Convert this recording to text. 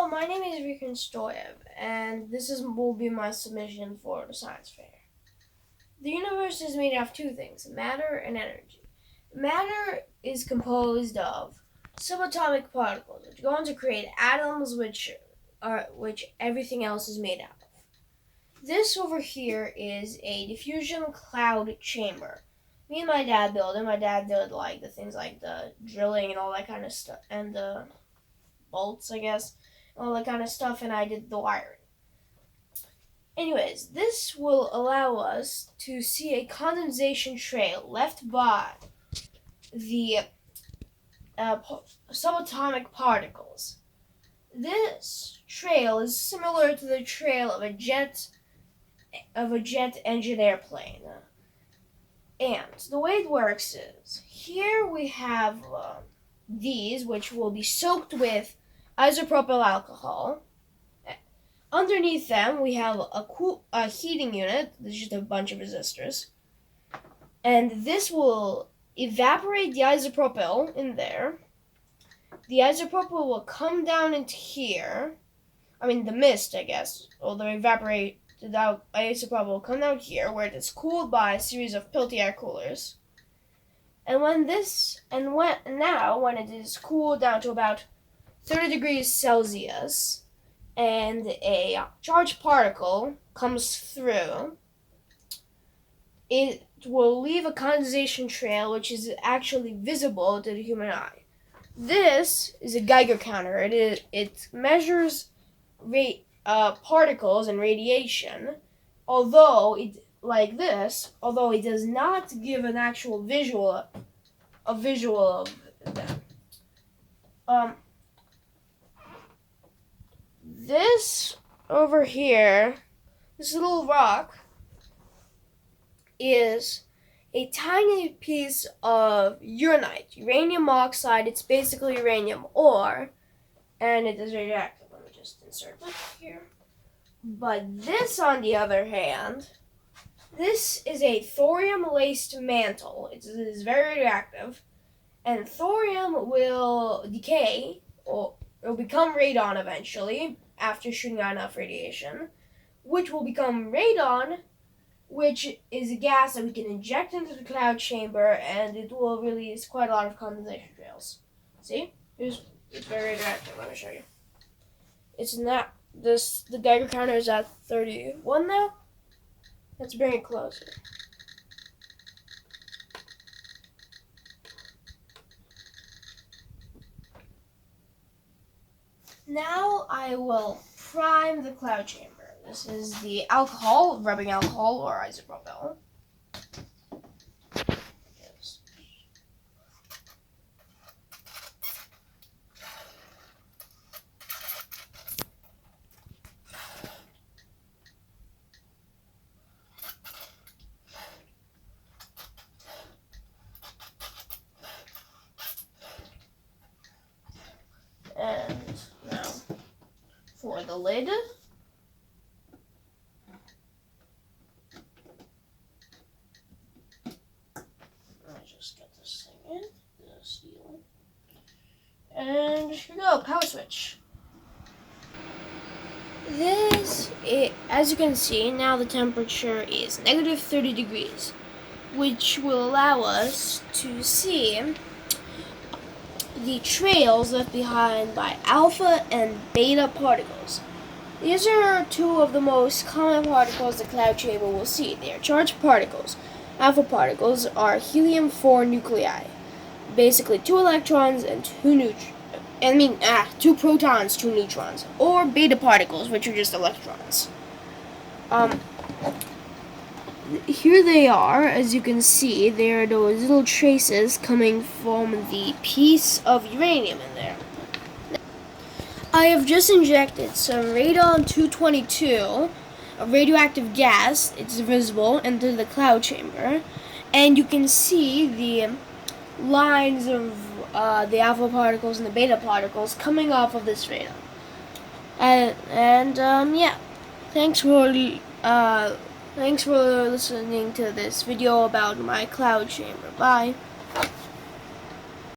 my name is Vikram Stoyev, and will be my submission for the science fair. The universe is made of two things: matter and energy. Matter is composed of subatomic particles, which go on to create atoms, which everything else is made out of. This over here is a diffusion cloud chamber. Me and my dad built it. My dad did like the things like the drilling and all that kind of stuff, and the bolts, I guess, all that kind of stuff, and I did the wiring. Anyways, this will allow us to see a condensation trail left by the subatomic particles. This trail is similar to the trail of a jet engine airplane. And the way it works is, here we have these, which will be soaked with isopropyl alcohol. Underneath them, we have a heating unit. There's just a bunch of resistors. And this will evaporate the isopropyl in there. The isopropyl will come down into here. I mean, the mist, I guess. Or the isopropyl will come down here, where it is cooled by a series of Peltier coolers. And when it is cooled down to about 30 degrees Celsius, and a charged particle comes through, it will leave a condensation trail which is actually visible to the human eye. This is a Geiger counter. It measures particles and radiation, although it does not give an actual visual of them. This over here, this little rock, is a tiny piece of uranite, uranium oxide. It's basically uranium ore, and it is radioactive. Let me just insert it here. But this, on the other hand, this is a thorium-laced mantle. It is very radioactive, and thorium will decay, or it will become radon eventually, after shooting out enough radiation, which will become radon, which is a gas that we can inject into the cloud chamber, and it will release quite a lot of condensation trails. See? It's very radioactive. Let me show you. It's not the Geiger counter is at 31 now. Let's bring it closer. Now I will prime the cloud chamber. This is the alcohol, rubbing alcohol, or isopropyl. Yes. And for the lid, I just get this thing in, the steel, and here we go, power switch. As you can see, now the temperature is negative 30 degrees, which will allow us to see the trails left behind by alpha and beta particles. These are two of the most common particles the cloud chamber will see. They are charged particles. Alpha particles are helium-4 nuclei, basically 2 electrons and 2 protons, 2 neutrons, or beta particles, which are just electrons. Here they are. As you can see, there are those little traces coming from the piece of uranium in there. I have just injected some radon-222, a radioactive gas. It's visible into the cloud chamber, and you can see the lines of the alpha particles and the beta particles coming off of this radon. Yeah, thanks for listening to this video about my cloud chamber. Bye.